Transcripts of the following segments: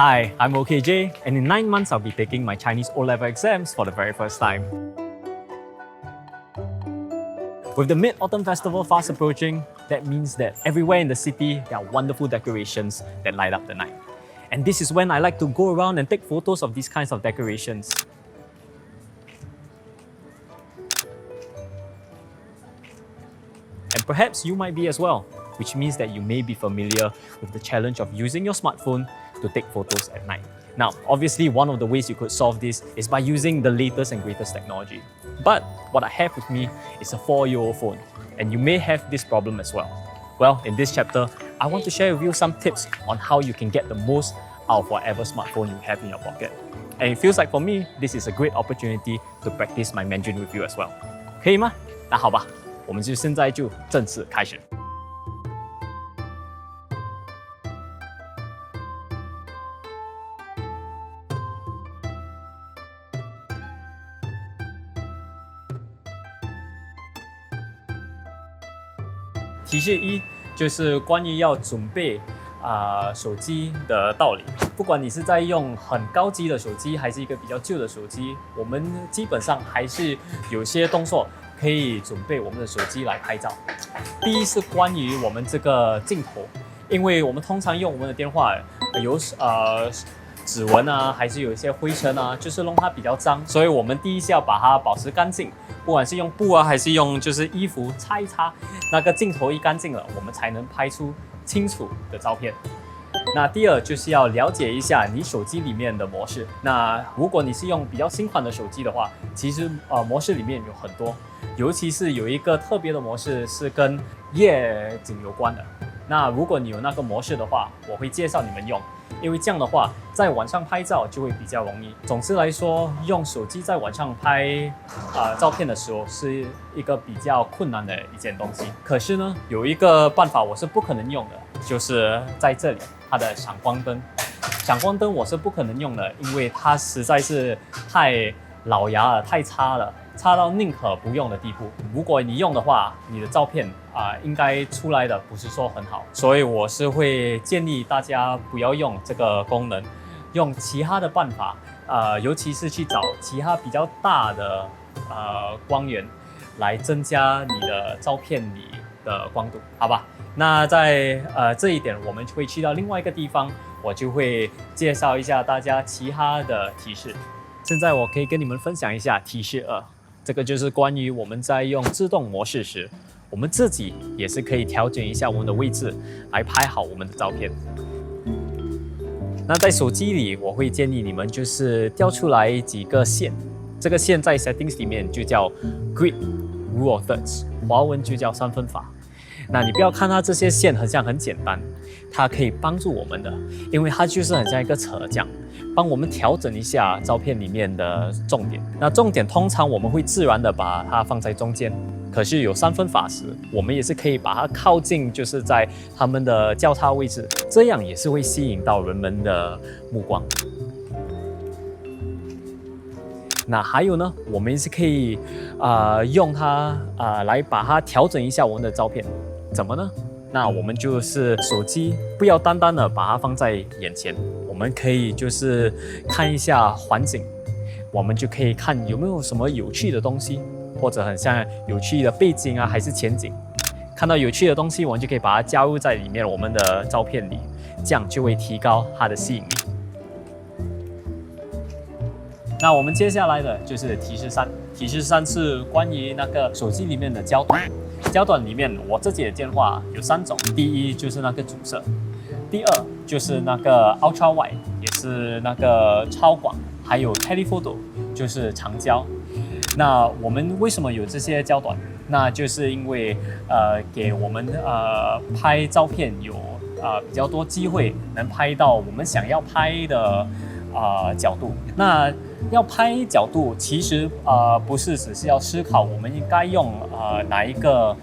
Hi, I'm OKJ, and in 9 months I'll be taking my Chinese O-level exams for the very first time. With the Mid-Autumn Festival fast approaching, that means that everywhere in the city there are wonderful decorations that light up the night. And this is when I like to go around and take photos of these kinds of decorations. And perhaps you might be as well, which means that you may be familiar with the challenge of using your smartphone to take photos at night. Now, obviously, one of the ways you could solve this is by using the latest and greatest technology. But what I have with me is a 4-year-old phone, and you may have this problem as well. Well, in this chapter, I want to share with you some tips on how you can get the most out of whatever smartphone you have in your pocket. And it feels like for me, this is a great opportunity to practice my Mandarin with you as well. 可以吗？那好吧，我们就现在就正式开始。提示1就是关于要准备手机的道理。不管你是在用很高级的手机，还是一个比较旧的手机，我们基本上还是有些动作可以准备我们的手机来拍照。第一是关于我们这个镜头，因为我们通常用我们的电话有指纹啊，还是有一些灰尘啊，就是弄它比较脏，所以我们第一是要把它保持干净，不管是用布啊，还是用就是衣服擦一擦，那个镜头一干净了，我们才能拍出清楚的照片。那第二就是要了解一下你手机里面的模式。那如果你是用比较新款的手机的话，其实模式里面有很多，尤其是有一个特别的模式是跟夜景有关的。那如果你有那个模式的话，我会介绍你们用。因为这样的话，在晚上拍照就会比较容易。总之来说，用手机在晚上拍照片的时候是一个比较困难的一件东西。可是呢，有一个办法我是不可能用的，就是在这里它的闪光灯。闪光灯我是不可能用的，因为它实在是太老牙了，太差了。差到宁可不用的地步。如果你用的话，你的照片应该出来的不是说很好，所以我是会建议大家不要用这个功能，用其他的办法，尤其是去找其他比较大的光源来增加你的照片里的光度，好吧？那在这一点，我们会去到另外一个地方，我就会介绍一下大家其他的提示。现在我可以跟你们分享一下提示2。这个就是关于我们在用自动模式时，我们自己也是可以调整一下我们的位置，来拍好我们的照片。那在手机里，我会建议你们就是调出来几个线，这个线在 Settings 里面就叫 Grid Rule of Thirds， 华文就叫3分法。那你不要看它这些线好像很简单，它可以帮助我们的，因为它就是很像一个扯这样，帮我们调整一下照片里面的重点。那重点通常我们会自然的把它放在中间，可是有3分法时，我们也是可以把它靠近，就是在它们的交叉位置，这样也是会吸引到人们的目光。那还有呢，我们也是可以用它来把它调整一下我们的照片。怎么呢？那我们就是手机不要单单的把它放在眼前，我们可以就是看一下环境，我们就可以看有没有什么有趣的东西，或者很像有趣的背景啊，还是前景。看到有趣的东西，我们就可以把它加入在里面我们的照片里，这样就会提高它的吸引力。那我们接下来的就是提示3。提示3是关于那个手机里面的焦短。焦短里面，我自己的电话有3种。第一就是那个主摄，第二就是那个 Ultra Wide， 也是那个超广，还有 Telephoto， 就是长焦。那我们为什么有这些焦短？那就是因为给我们拍照片有比较多机会能拍到我们想要拍的角度。那要拍角度，其实不是只是要思考我们应该用哪一个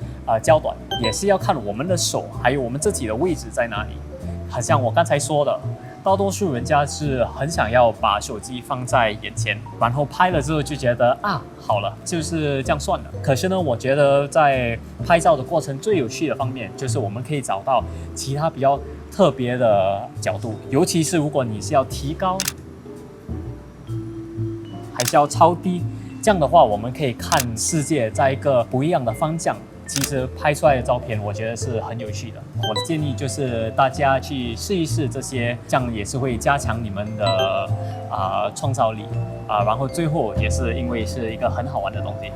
焦短，也是要看我们的手还有我们自己的位置在哪里。好像我刚才说的，大多数人家是很想要把手机放在眼前，然后拍了之后就觉得好了，就是这样算了。可是呢，我觉得在拍照的过程最有趣的方面，就是我们可以找到其他比较特别的角度，尤其是如果你是要提高，还是要超低，这样的话，我们可以看世界在一个不一样的方向。其实拍出来的照片，我觉得是很有趣的。我的建议就是大家去试一试这些，这样也是会加强你们的创造力然后最后也是因为是一个很好玩的东西。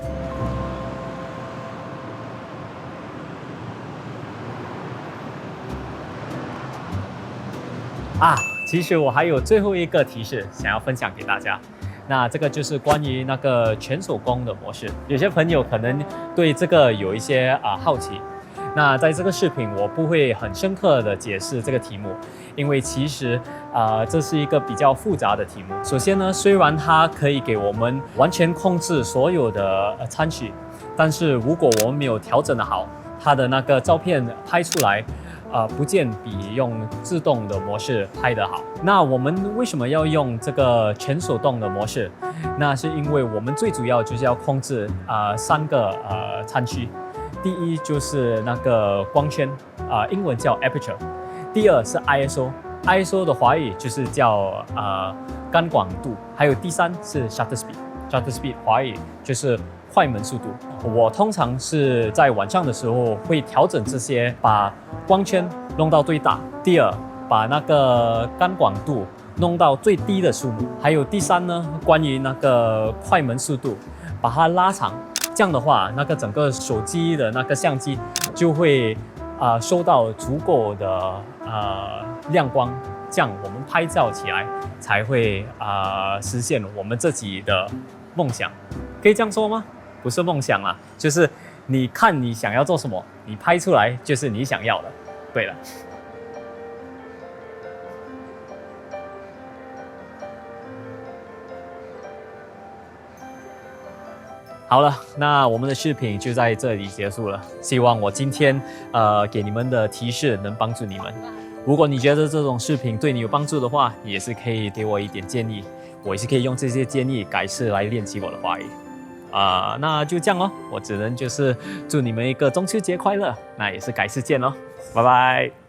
其实我还有最后一个提示想要分享给大家。那这个就是关于那个全手工的模式，有些朋友可能对这个有一些好奇。那在这个视频我不会很深刻的解释这个题目，因为其实这是一个比较复杂的题目。首先呢，虽然它可以给我们完全控制所有的参数，但是如果我们没有调整的好，它的那个照片拍出来不见比用自动的模式拍得好。那我们为什么要用这个全手动的模式？那是因为我们最主要就是要控制3个参数。第一就是那个光圈英文叫 aperture。第二是 ISO 的华语就是叫干广度。还有第3是 shutter speed 华语就是快门速度。我通常是在晚上的时候会调整这些，把光圈弄到最大。第二，把那个干广度弄到最低的数目。还有第3呢，关于那个快门速度，把它拉长。这样的话，那个整个手机的那个相机就会收到足够的亮光，这样我们拍照起来才会实现我们自己的梦想。可以这样说吗？不是梦想啦，就是你看你想要做什么，你拍出来就是你想要的。对了。好了，那我们的视频就在这里结束了。希望我今天给你们的提示能帮助你们。如果你觉得这种视频对你有帮助的话，也是可以给我一点建议，我也是可以用这些建议改式来练习我的华语。那就这样咯，我只能就是祝你们一个中秋节快乐，那也是改次见咯，拜拜。